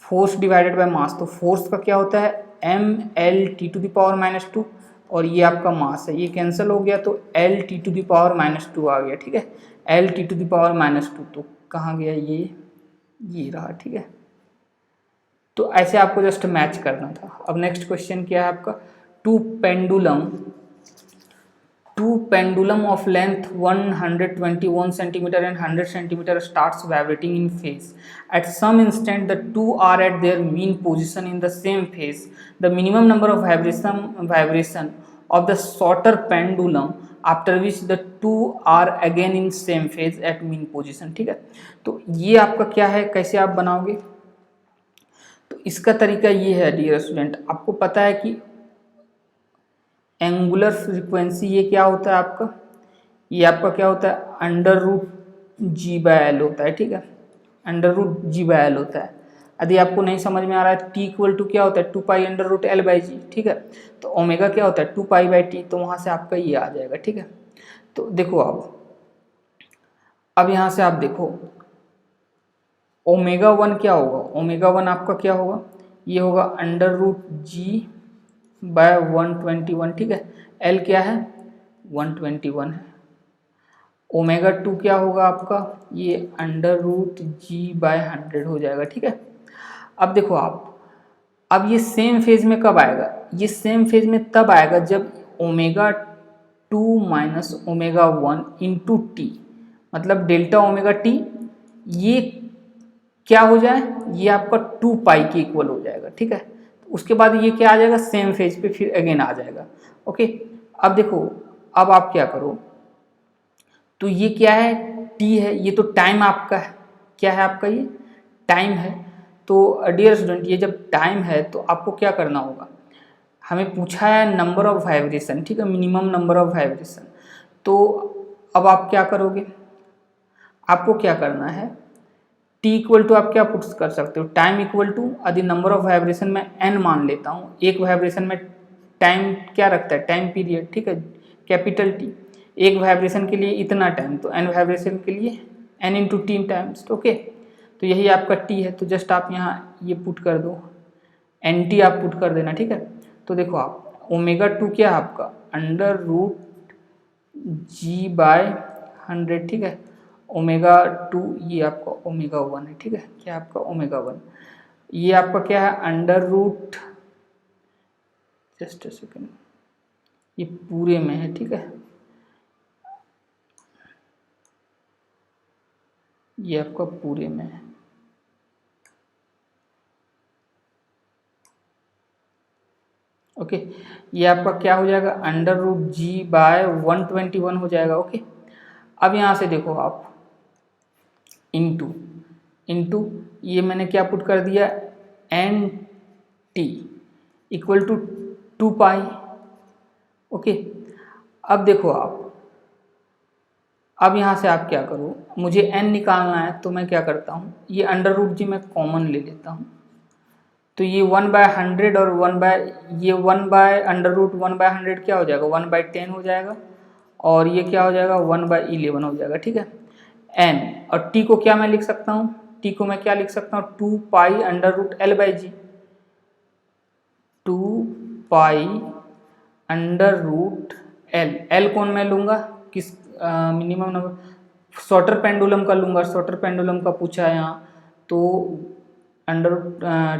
फोर्स डिवाइडेड बाय मास, तो फोर्स का क्या होता है? M L T to the power -2, और ये आपका मास है, ये कैंसिल हो गया तो L T to the power -2 आ गया, ठीक है। L T to the power -2, तो कहाँ गया ये रहा, ठीक है। तो ऐसे आपको जस्ट मैच करना था। अब नेक्स्ट क्वेश्चन क्या है आपका? Two pendulum of length 121 centimeter and 100 centimeter starts vibrating in phase. At some instant, the two are at their mean position in the same phase. The minimum number of vibration of the shorter pendulum after which the two are again in same phase at mean position, ठीक है। तो ये आपका क्या है? कैसे आप बनाओगे? तो इसका तरीका ये है डियर स्टूडेंट, आपको पता है कि एंगुलर फ्रीक्वेंसी ये क्या होता है आपका? ये आपका क्या होता है? √G/L होता है, ठीक है। √G/L होता है। यदि आपको नहीं समझ में आ रहा है, T इक्वल टू क्या होता है? 2π√L/G, ठीक है। तो ओमेगा क्या होता है? 2π/T, तो वहाँ से आपका ये आ जाएगा, ठीक है। तो देखो अब यहाँ से आप देखो ω1 क्या होगा? ω1 आपका क्या होगा? ये होगा √G/121, ठीक है। L क्या है? 121 है। ω2 क्या होगा आपका? ये √G/100 हो जाएगा, ठीक है। अब देखो अब ये सेम फेज में कब आएगा? ये सेम फेज में तब आएगा जब ω2 - ω1 इंटू टी, मतलब ΔΩT ये क्या हो जाए? ये आपका 2π के इक्वल हो जाएगा, ठीक है। उसके बाद ये क्या आ जाएगा? सेम फेज पे फिर अगेन आ जाएगा, ओके। अब देखो, अब आप क्या करो, तो ये क्या है? टी है, ये तो टाइम आपका है, क्या है आपका? ये टाइम है। तो डियर स्टूडेंट, ये जब टाइम है तो आपको क्या करना होगा? हमें पूछा है नंबर ऑफ वाइब्रेशन, ठीक है, मिनिमम नंबर ऑफ वाइब्रेशन। तो अब आप क्या करोगे? आपको क्या करना है? टी इक्वल टू आप क्या पुट कर सकते हो? टाइम इक्वल टू, यदि नंबर ऑफ वाइब्रेशन में एन मान लेता हूँ, एक वाइब्रेशन में टाइम क्या रखता है? टाइम पीरियड, ठीक है, कैपिटल टी। एक वाइब्रेशन के लिए इतना टाइम, तो एन वाइब्रेशन के लिए N into T times, okay. तो यही आपका टी है, तो जस्ट आप यहाँ ये पुट कर दो, एन टी आप पुट कर देना, ठीक है। तो देखो आप ω2 क्या है आपका? √G/100, ठीक है। ω2 ये आपका ω1 है, ठीक है। क्या आपका? ω1। ये आपका क्या है? जस्ट अ सेकेंड, ये पूरे में है, ठीक है। ये आपका पूरे में है। ओके, ये आपका क्या हो जाएगा, अंडर रूट जी बाय 121 हो जाएगा। ओके, अब यहाँ से देखो आप इंटू इंटू ये मैंने क्या पुट कर दिया, N T equal to 2 pi. Okay, अब देखो आप, अब यहाँ से आप क्या करो, मुझे n निकालना है तो मैं क्या करता हूँ, ये अंडर रूट जी मैं कॉमन ले लेता हूँ, तो ये 1/100 और 1/100 क्या हो जाएगा, 1/10 हो जाएगा, और ये क्या हो जाएगा 1/11 हो जाएगा। ठीक है, n और t को क्या मैं लिख सकता हूँ, t को मैं क्या लिख सकता हूँ, 2 pi under root L by G, 2 pi under root L, L कौन मैं लूँगा, किस मिनिमम नंबर, शॉर्टर पेंडुलम का लूँगा, शॉर्टर पेंडुलम का पूछा है यहाँ, तो under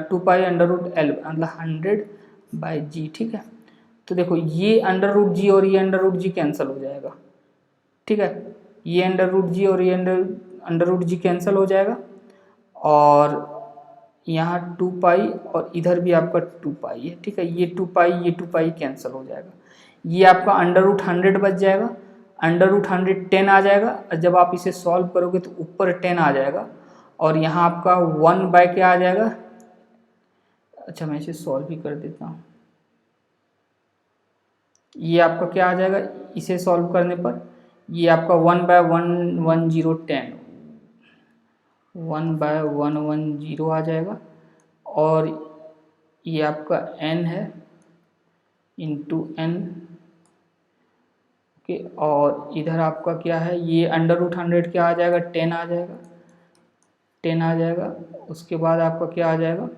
2 pi under root L मतलब 100/g। ठीक है, तो देखो ये अंडर रूट जी और ये अंडर रूट जी कैंसिल हो जाएगा। ठीक है, ये अंडर रूट जी और ये अंडर रूट जी कैंसिल हो जाएगा, और यहाँ 2 पाई और इधर भी आपका 2 पाई है। ठीक है, ये 2 पाई ये 2 पाई कैंसिल हो जाएगा, ये आपका अंडर रूट 100 बच जाएगा, अंडर रूट 110 आ जाएगा, और जब आप इसे सॉल्व करोगे तो ऊपर 10 आ जाएगा, और यहाँ आपका 1 बाय क्या आ जाएगा, अच्छा मैं इसे सॉल्व भी कर देता हूँ, ये आपका क्या आ जाएगा, इसे सॉल्व करने पर ये आपका 1/110 1/110 आ जाएगा, और ये आपका n है इंटू n। ओके, और इधर आपका क्या है, ये अंडर रूट 100 क्या आ जाएगा, 10 आ जाएगा, 10 आ जाएगा, उसके बाद आपका क्या आ जाएगा,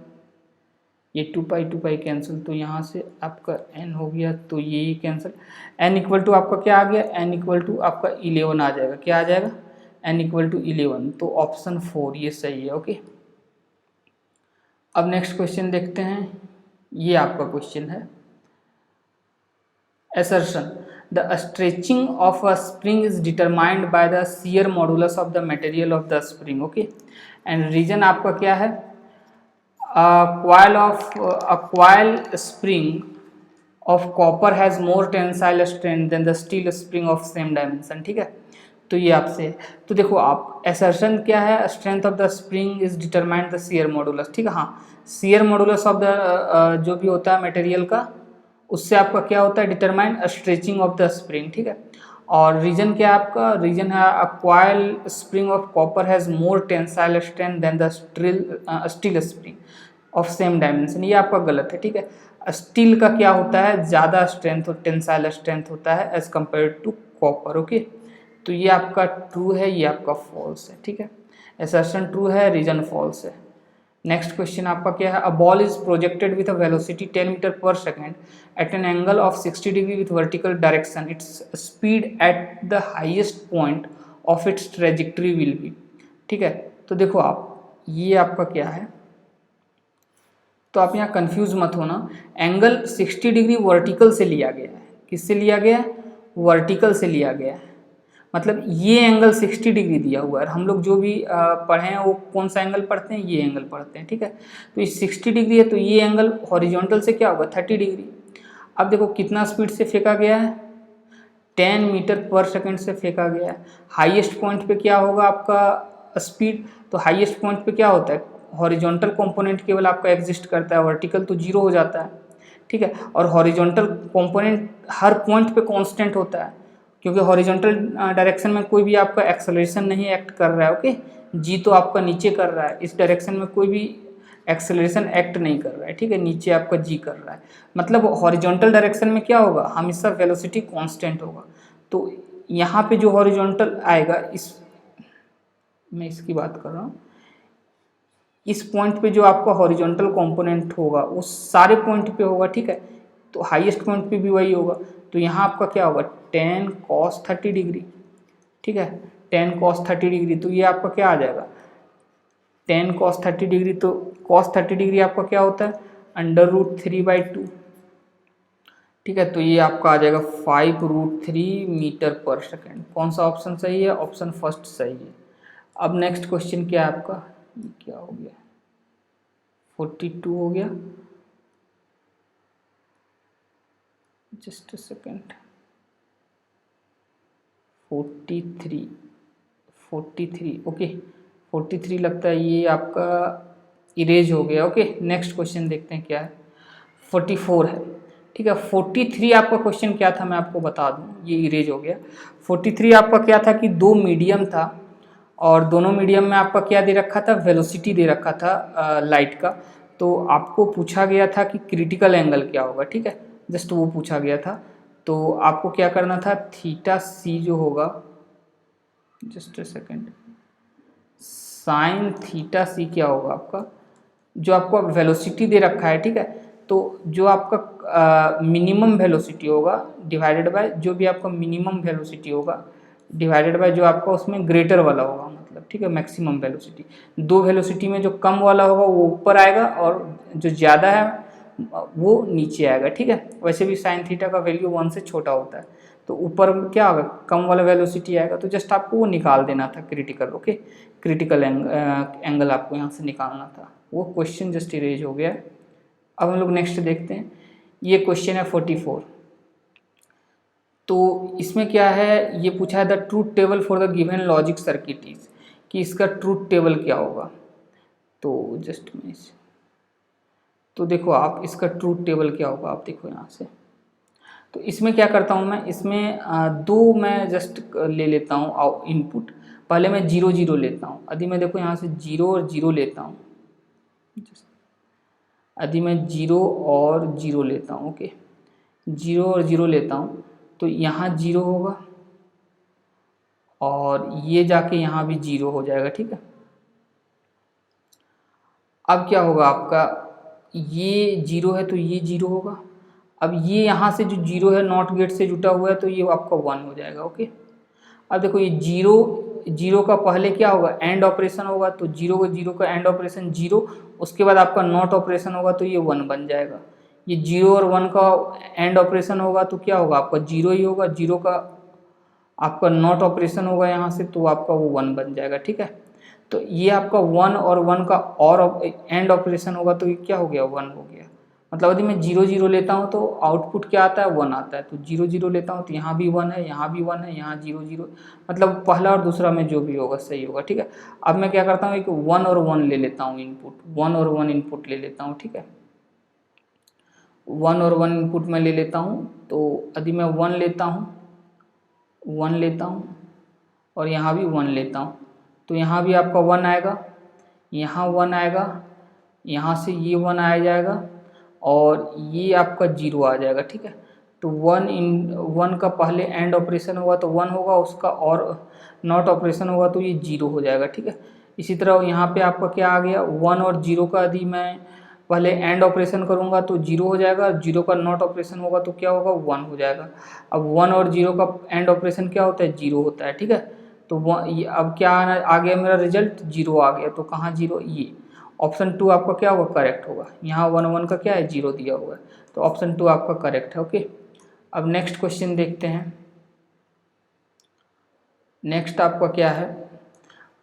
ये 2 पाई कैंसिल, तो यहाँ से आपका n हो गया, तो ये कैंसिल, n इक्वल टू आपका क्या आ गया, n इक्वल टू आपका 11 आ जाएगा, क्या आ जाएगा, n इक्वल टू 11, तो ऑप्शन 4 ये सही है। ओके, अब नेक्स्ट क्वेश्चन देखते हैं, ये आपका क्वेश्चन है, assertion the stretching of a spring is determined by the shear modulus of the material of the spring। okay, and reason आपका क्या है, a coil spring of copper has more tensile strength than the steel spring of same dimension। ठीक है, तो ये आपसे, तो देखो आप assertion क्या है, strength of the spring is determined the shear modulus। ठीक है, हाँ, shear modulus of the जो भी होता है मटेरियल का, उससे आपका क्या होता है, determine stretching of the spring. ठीक है, और रीजन क्या है आपका, रीजन है a coil spring of copper has more tensile strength than the steel spring of same dimension, ये आपका गलत है। ठीक है, स्टील का क्या होता है, ज़्यादा स्ट्रेंथ और टेंसाइल स्ट्रेंथ होता है as compare to copper. Okay, तो ये आपका ट्रू है, ये आपका फॉल्स है। ठीक है, असर्शन ट्रू है, रीजन फॉल्स है। नेक्स्ट क्वेश्चन आपका क्या है, a ball is projected with a velocity 10 metre per second at an angle of 60 degree with vertical direction, its speed at the highest point of its trajectory will be. ठीक है, तो देखो आप, ये आपका क्या है, तो आप यहाँ कंफ्यूज मत होना, एंगल 60 डिग्री वर्टिकल से लिया गया है, किससे लिया गया है, वर्टिकल से लिया गया है, मतलब ये एंगल 60 डिग्री दिया हुआ है, हम लोग जो भी पढ़े हैं वो कौन सा एंगल पढ़ते हैं, ये एंगल पढ़ते हैं। ठीक है, तो ये 60 डिग्री है, तो ये एंगल हॉरिजॉन्टल से क्या होगा, 30 डिग्री। अब देखो कितना स्पीड से फेंका गया है, 10 मीटर पर सेकेंड से फेंका गया है, हाईएस्ट पॉइंट पे क्या होगा आपका स्पीड, तो हाईएस्ट पॉइंट पे क्या होता है, हॉरिजॉन्टल कंपोनेंट केवल आपका एग्जिस्ट करता है, वर्टिकल तो जीरो हो जाता है। ठीक है, और हॉरिजॉन्टल कंपोनेंट हर पॉइंट पे कांस्टेंट होता है, क्योंकि हॉरिजॉन्टल डायरेक्शन में कोई भी आपका एक्सेलरेशन नहीं एक्ट कर रहा है। ओके, जी तो आपका नीचे कर रहा है, इस डायरेक्शन में कोई भी एक्सेलरेशन एक्ट नहीं कर रहा है। ठीक है, नीचे आपका जी कर रहा है, मतलब हॉरिजॉन्टल डायरेक्शन में क्या होगा, हमेशा वेलोसिटी कांस्टेंट होगा। तो यहाँ पे जो हॉरिजॉन्टल आएगा, इस मैं इसकी बात कर रहा हूँ, इस पॉइंट पे जो आपका हॉरिजॉन्टल कंपोनेंट होगा उस सारे पॉइंट पे होगा। ठीक है, तो हाईएस्ट पॉइंट पे भी वही होगा, तो यहाँ आपका क्या होगा, 10 cos 30 डिग्री। ठीक है, 10 cos 30 डिग्री, तो ये आपका क्या आ जाएगा, 10 cos 30 डिग्री, तो cos 30 डिग्री आपका क्या होता है, √3/2। ठीक है, तो ये आपका आ जाएगा 5√3 मीटर पर सेकेंड। कौन सा ऑप्शन सही है, ऑप्शन फर्स्ट सही है। अब नेक्स्ट क्वेश्चन क्या है आपका, ये क्या हो गया, 42 हो गया, जस्ट अ सेकेंड, 43 ओके, 43 लगता है ये आपका इरेज हो गया। ओके नेक्स्ट क्वेश्चन देखते हैं क्या है, 44 है, ठीक है। 43 आपका क्वेश्चन क्या था मैं आपको बता दूं, ये इरेज हो गया। 43 आपका क्या था कि दो मीडियम था और दोनों मीडियम में आपका क्या दे रखा था, वेलोसिटी दे रखा था लाइट का। तो आपको पूछा गया था कि क्रिटिकल एंगल क्या होगा, ठीक है, जस्ट वो पूछा गया था। तो आपको क्या करना था, थीटा सी जो होगा, just a second, sine theta C क्या होगा आपका, जो आपको वेलोसिटी दे रखा है, ठीक है। तो जो आपका मिनिमम वेलोसिटी होगा डिवाइडेड बाय जो भी आपका मिनिमम वेलोसिटी होगा डिवाइडेड बाय जो आपका उसमें ग्रेटर वाला होगा, मतलब ठीक है, मैक्सिमम वेलोसिटी। दो वेलोसिटी में जो कम वाला होगा वो ऊपर आएगा और जो ज़्यादा है वो नीचे आएगा, ठीक है। वैसे भी साइन थीटा का वैल्यू 1 से छोटा होता है, तो ऊपर क्या होगा, कम वाला वेलोसिटी आएगा, तो जस्ट आपको वो निकाल देना था क्रिटिकल। ओके क्रिटिकल एंगल आपको यहाँ से निकालना था, वो क्वेश्चन जस्ट इरेज हो गया। अब हम लोग नेक्स्ट देखते हैं, ये क्वेश्चन है 44। तो इसमें क्या है, ये पूछा है the truth table for the given logic circuit is, कि इसका ट्रूथ टेबल क्या होगा। तो जस्ट मैं तो देखो आप इसका ट्रूथ टेबल क्या होगा, आप देखो यहाँ से। तो इसमें क्या करता हूँ मैं, इसमें दो मैं जस्ट ले लेता हूँ इनपुट। पहले मैं 0 0 लेता हूँ, यदि मैं देखो यहाँ से 0 और 0 लेता हूँ, यदि मैं 0 और 0 लेता हूँ, ओके 0 और 0 लेता हूँ, तो यहाँ 0 होगा और ये जाके यहाँ भी 0 हो जाएगा, ठीक है। अब क्या होगा आपका, ये 0 है तो ये 0 होगा। अब ये यहाँ से जो 0 है नॉट गेट से जुटा हुआ है तो ये आपका 1 हो जाएगा। ओके अब देखो ये 0 का पहले क्या होगा, एंड ऑपरेशन होगा, तो 0 का एंड ऑपरेशन 0, उसके बाद आपका नॉट ऑपरेशन होगा तो ये 1 बन जाएगा। ये 0 और 1 का एंड ऑपरेशन होगा तो क्या होगा आपका 0 ही होगा, 0 का आपका नॉट ऑपरेशन होगा यहाँ से तो आपका वो 1 बन जाएगा, ठीक है। तो ये आपका 1 और 1 का और एंड ऑपरेशन होगा तो ये क्या हो गया, 1 हो गया। मतलब यदि मैं 0 0 लेता हूँ तो आउटपुट क्या आता है, 1 आता है। तो 0 0 लेता हूँ तो यहाँ भी 1 है, यहाँ भी 1 है, यहाँ 0 0, मतलब पहला और दूसरा में जो भी होगा सही होगा, ठीक है। अब मैं क्या करता हूँ, एक 1 और 1 ले लेता हूँ इनपुट, 1 और 1 इनपुट ले लेता हूँ, ठीक है। 1 और 1 इनपुट में ले लेता हूँ, तो यदि मैं 1 लेता हूँ, 1 लेता हूँ और यहाँ भी 1 लेता हूँ, तो यहाँ भी आपका 1 आएगा, यहाँ 1 आएगा, यहाँ से ये 1 आ जाएगा और ये आपका 0 आ जाएगा, ठीक है। तो 1 का पहले एंड ऑपरेशन होगा तो 1 होगा, उसका और नॉट ऑपरेशन होगा तो ये 0 हो जाएगा, ठीक है। इसी तरह यहाँ पे आपका क्या आ गया, 1 और 0 का यदि मैं पहले एंड ऑपरेशन करूँगा तो 0 हो जाएगा, 0 का नॉट ऑपरेशन होगा तो क्या होगा, 1 हो जाएगा। अब 1 और 0 का एंड ऑपरेशन क्या होता है, 0 होता है, ठीक है। तो अब क्या आ गया मेरा रिजल्ट, 0 आ गया। तो कहाँ 0, ये ऑप्शन 2 आपका क्या होगा, करेक्ट होगा। यहाँ 1 1 का क्या है, 0 दिया हुआ है, तो ऑप्शन 2 आपका करेक्ट है। ओके अब नेक्स्ट क्वेश्चन देखते हैं। नेक्स्ट आपका क्या है,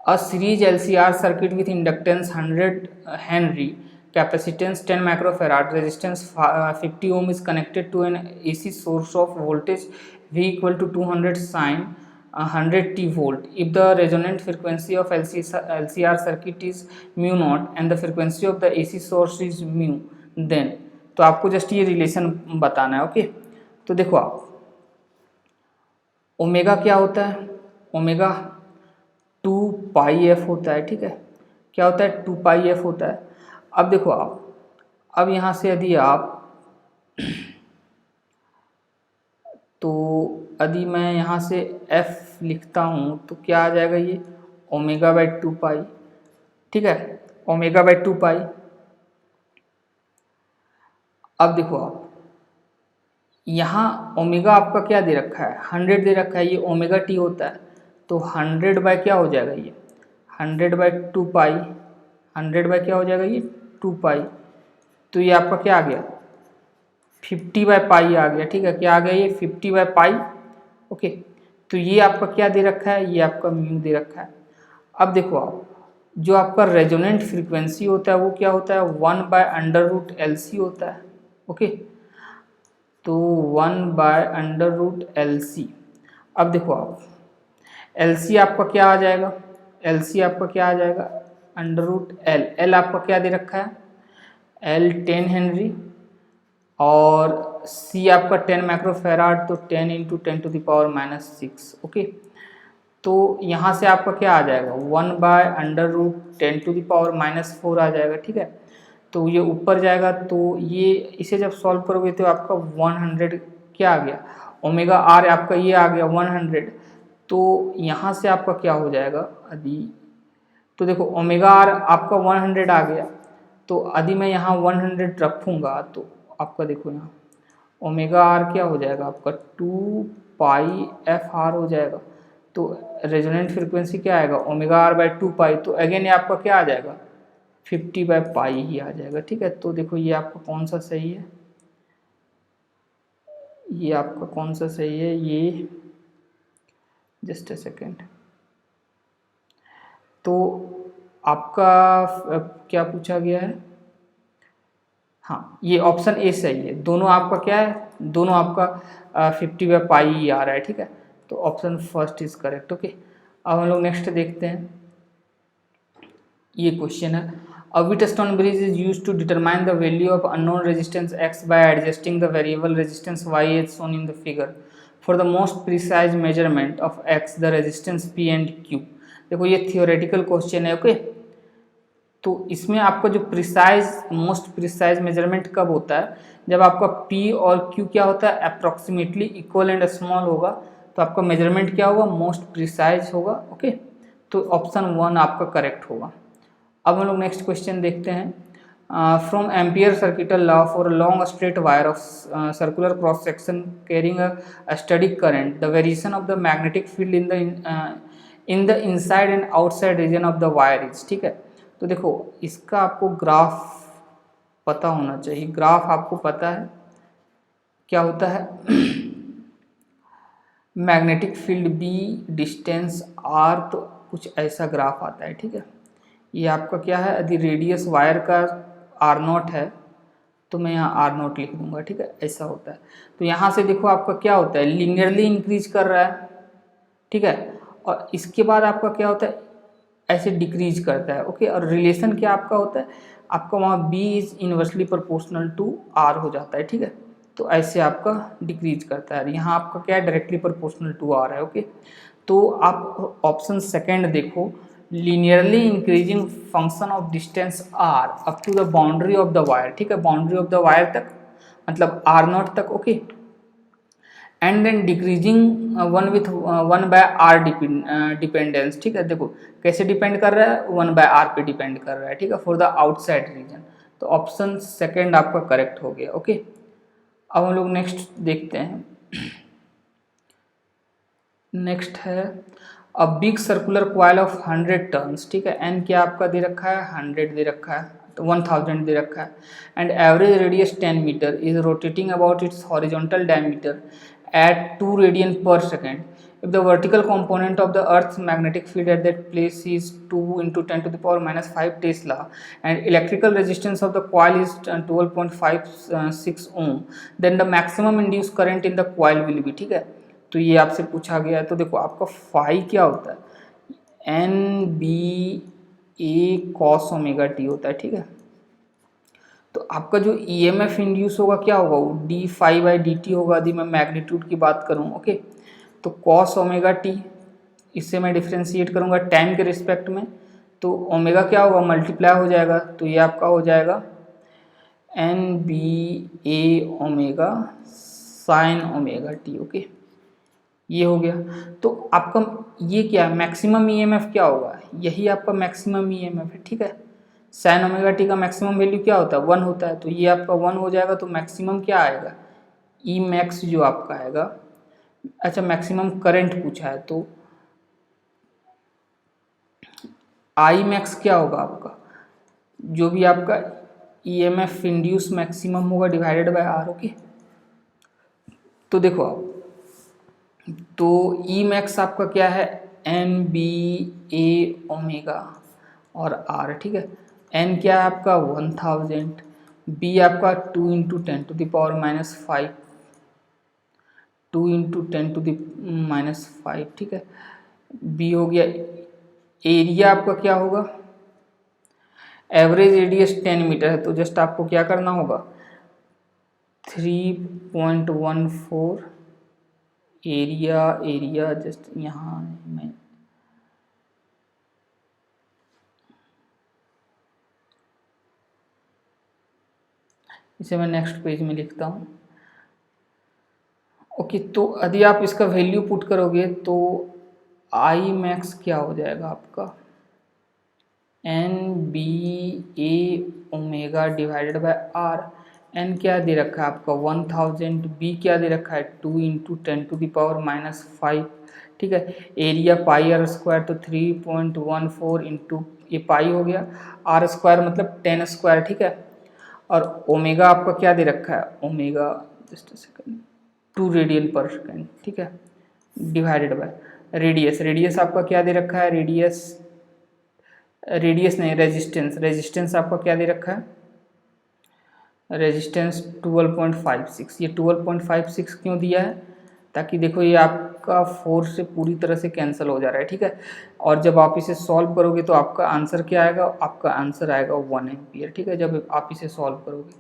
a series LCR circuit with inductance 100 Henry, capacitance 10 microfarad, resistance 50 ohm is connected to an AC source of voltage V equal to 200 sin 100 t volt. If the resonant frequency of LCR circuit is mu naught and the frequency of the AC source is mu, then तो आपको just ये relation बताना है। Okay तो देखो आप, omega क्या होता है, ओमेगा 2 पाई एफ होता है, ठीक है। क्या होता है, 2 पाई एफ होता है। अब देखो आप, अब यहाँ से यदि आप तो यदि मैं यहाँ से f लिखता हूँ तो क्या आ जाएगा, ये ओमेगा बाई 2 पाई, ठीक है, ओमेगा बाई 2 पाई। अब देखो आप, यहाँ ओमेगा आपका क्या दे रखा है, 100 दे रखा है, ये ओमेगा टी होता है, तो 100 बाय क्या हो जाएगा, ये 100 बाई 2 पाई, 100 बाय क्या हो जाएगा, ये 2 पाई। तो ये आपका क्या आ गया, 50 बाय पाई आ गया, ठीक है। क्या आ गया, ये 50 बाय पाई। ओके तो ये आपका क्या दे रखा है, ये आपका म्यू दे रखा है। अब देखो आप, जो आपका रेजोनेंट फ्रीक्वेंसी होता है वो क्या होता है, 1/√LC होता है। ओके, तो 1/√LC। अब देखो आप, LC आपका क्या आ जाएगा, LC आपका क्या आ जाएगा, √L। L आपका क्या दे रखा है, L 10 हेनरी, और C आपका 10 माइक्रोफेराड, तो 10 × 10⁻⁻6। ओके, तो यहाँ से आपका क्या आ जाएगा, 1/√10⁻⁻4 आ जाएगा। ठीक है, तो ये ऊपर जाएगा, तो ये इसे जब सॉल्व करोगे तो आपका 100 क्या आ गया, ओमेगा आर आपका ये आ गया 100। तो यहाँ से आपका क्या हो जाएगा यदि, तो देखो ओमेगा आर आपका 100 आ गया, तो यदि मैं यहाँ 100 रखूँगा तो आपका देखो यहाँ ओमेगा आर क्या हो जाएगा आपका 2πf_r हो जाएगा। तो रेजोनेंट फ्रीक्वेंसी क्या आएगा, ओमेगा आर बाई 2π, तो अगेन ये आपका क्या आ जाएगा 50/π ही आ जाएगा। ठीक है, तो देखो ये आपका कौन सा सही है, ये आपका कौन सा सही है, ये जस्ट अ सेकेंड। तो आपका क्या पूछा गया है, हाँ ये ऑप्शन ए सही है, दोनों आपका क्या है, दोनों आपका 50/π ही आ रहा है। ठीक है, तो option first is correct. Okay, अब हम लोग नेक्स्ट देखते हैं, ये क्वेश्चन है, अ Wheatstone bridge is used to determine the value of unknown resistance X by adjusting the variable resistance Y as shown in the figure. For the most precise measurement of X, the resistance P and Q. देखो ये theoretical question है। Okay, तो इसमें आपका जो most precise measurement कब होता है, जब आपका P और Q क्या होता है, अप्रॉक्सीमेटली इक्वल एंड स्मॉल होगा, तो आपका मेजरमेंट क्या होगा, मोस्ट प्रिसाइज होगा। ओके, तो ऑप्शन 1 आपका करेक्ट होगा। अब हम लोग नेक्स्ट क्वेश्चन देखते हैं, from ampere circuital law for long straight wire of circular cross section carrying a study current, the variation of the magnetic field in the inside and outside region of the wire is. ठीक है, तो देखो इसका आपको graph पता होना चाहिए, graph आपको पता है क्या होता है, magnetic field B, distance R, तो कुछ ऐसा ग्राफ आता है। ठीक है, ये आपका क्या है, यदि रेडियस वायर का R0 है तो मैं यहाँ R0 लिख दूंगा। ठीक है, ऐसा होता है। तो यहाँ से देखो आपका क्या होता है, लीनियरली इंक्रीज कर रहा है। ठीक है, और इसके बाद आपका क्या होता है, ऐसे डिक्रीज करता है। ओके, और रिलेशन क्या आपका होता है, आपका वहाँ B is inversely proportional to R हो जाता है। ठीक है, तो ऐसे आपका डिक्रीज करता है, यहाँ आपका क्या है, डायरेक्टली प्रोपोर्शनल टू R है। ओके, तो आप ऑप्शन सेकेंड देखो, linearly increasing function of distance R up to the boundary of the wire. ठीक है, बाउंड्री ऑफ द वायर तक, मतलब R0 तक। Okay, and then decreasing 1/R dependence. ठीक है, देखो कैसे डिपेंड कर रहा है, 1/R पे डिपेंड कर रहा है। ठीक है, फॉर द आउटसाइड रीजन, तो ऑप्शन सेकेंड आपका करेक्ट हो गया। ओके, अब हम लोग नेक्स्ट देखते हैं, नेक्स्ट है a big circular coil of 100 turns. ठीक है, एन क्या आपका दे रखा है, 100 दे रखा है, तो 1000 दे रखा है, and average radius 10 metre is rotating about its horizontal diameter at 2 radian per second. If the vertical component of the Earth's magnetic field at that place is 2 × 10⁻⁵ Tesla and electrical resistance of the coil is 12.56 ohm, then the maximum induced current in the coil will be। ठीक है, तो ये आपसे पूछा गया है। तो देखो आपका फाई क्या होता है, NBA cos ω t होता है। ठीक है, तो आपका जो EMF इंड्यूस होगा क्या होगा, वो d∅/dt होगा यदि मैं मैग्नीट्यूड की बात करूं। ओके, तो cos ω t, इससे मैं डिफ्रेंशिएट करूंगा टाइम के रिस्पेक्ट में, तो ओमेगा क्या होगा, मल्टीप्लाई हो जाएगा, तो ये आपका हो जाएगा NBA omega sine ω t। Okay, ये हो गया। तो आपका ये क्या है, मैक्सिमम EMF क्या होगा, यही आपका मैक्सिमम EMF है। ठीक है, साइन ω t का मैक्सिमम वैल्यू क्या होता है, 1 होता है, तो ये आपका 1 हो जाएगा। तो मैक्सिमम क्या आएगा, ई मैक्स जो आपका आएगा, अच्छा मैक्सिमम करंट पूछा है, तो आई मैक्स क्या होगा आपका, जो भी आपका EMF इंड्यूस मैक्सिमम होगा डिवाइडेड बाय R। ओके, तो देखो आप, तो ई मैक्स आपका क्या है, एम बी ए ओमेगा और आर, ठीक है। एन क्या है आपका 1000, बी आपका 2 इंटू 10⁻⁻5, 2 इंटू 10⁻⁵, ठीक है। बी हो गया। एरिया आपका क्या होगा, एवरेज रेडियस 10 मीटर है, तो जस्ट आपको क्या करना होगा 3.14 एरिया जस्ट यहाँ मैं इसे मैं नेक्स्ट पेज में लिखता हूँ। ओके, तो यदि आप इसका वैल्यू पुट करोगे तो आई मैक्स क्या हो जाएगा आपका N B A omega divided by R. N क्या दे रखा है आपका 1000, बी क्या दे रखा है 2 इंटू 10⁻⁵, ठीक है। एरिया पाई आर स्क्वायर, तो 3.14 इंटू ये पाई हो गया, आर स्क्वायर मतलब 10 स्क्वायर, ठीक है। और ओमेगा आपका क्या दे रखा है, omega just a second 2 radian पर सेकेंड, ठीक है, डिवाइडेड बाय रेडियस। रेडियस आपका क्या दे रखा है, रेडियस नहीं, रेजिस्टेंस आपका क्या दे रखा है, रेजिस्टेंस 12.56। ये 12.56 क्यों दिया है, ताकि देखो ये आपका 4 से पूरी तरह से कैंसिल हो जा रहा है, ठीक है। और जब आप इसे सॉल्व करोगे तो आपका आंसर क्या आएगा, आपका आंसर आएगा 1 एम्पियर, ठीक है। जब आप इसे सॉल्व करोगे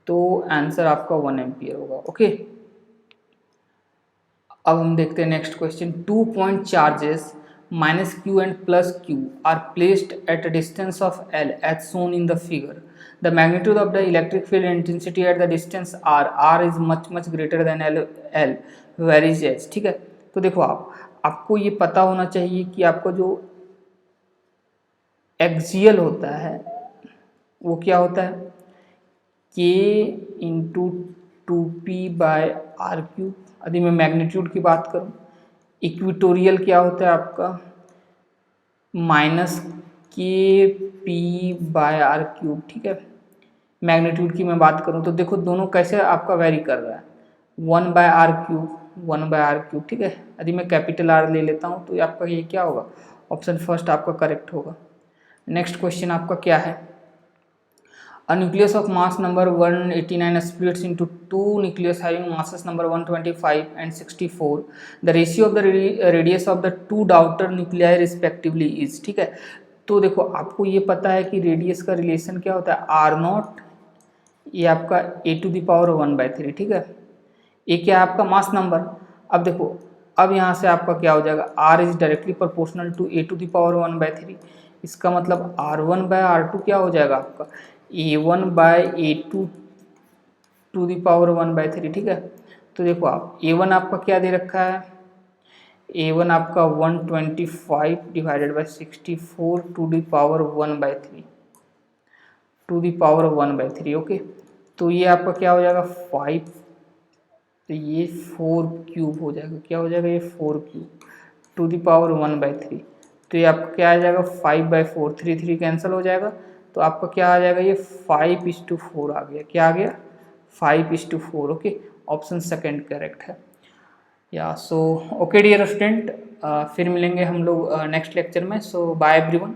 तो आंसर आपका 1 एम्पियर होगा। ओके, अब हम देखते हैं next question. 2 point charges -q and +q are placed at a distance of L as shown in the figure. The magnitude of the electric field intensity at the distance r is much greater than L where is H, ठीक है। तो देखो आपको ये पता होना चाहिए कि आपका जो एक्सियल होता है वो क्या होता है k इंटू 2p/r³। यदि मैं मैग्नीट्यूड की बात करूं, इक्विटोरियल क्या होता है आपका -kp/r³, ठीक है। मैग्नीट्यूड की मैं बात करूं तो देखो दोनों कैसे आपका वेरी कर रहा है 1/r³, ठीक है। यदि मैं कैपिटल R ले लेता हूं तो आपका ये क्या होगा, ऑप्शन फर्स्ट आपका करेक्ट होगा। नेक्स्ट क्वेश्चन आपका क्या है, A nucleus of mass number 189 splits into two nucleus having masses number 125 and 64. The ratio of the radius of the two daughter nuclei respectively is, ठीक है। तो देखो आपको ये पता है कि रेडियस का रिलेशन क्या होता है r0, ये आपका a⁻⁴, ठीक है। ये क्या है आपका मास नंबर। अब देखो अब यहाँ से आपका क्या हो जाएगा, r is directly proportional to a⁻⁴। इसका मतलब r1/r2 क्या हो जाएगा आपका a1/a2⁻⁴, ठीक है। तो देखो आप a1 आपका क्या दे रखा है, a1 आपका 125 divided by 64 to the power 1/3, okay. तो ये आपका क्या हो जाएगा 5, तो ये 4³ हो जाएगा, क्या हो जाएगा ये 4³ टू दी पावर 1/3। तो ये आपका क्या आ जाएगा 5/4, 3 कैंसिल हो जाएगा, तो आपका क्या आ जाएगा ये 5:4 आ गया, क्या आ गया 5:4, ओके। ऑप्शन सेकंड करेक्ट है या। सो ओके डियर स्टूडेंट, फिर मिलेंगे हम लोग नेक्स्ट लेक्चर में। सो बाय एवरीवन।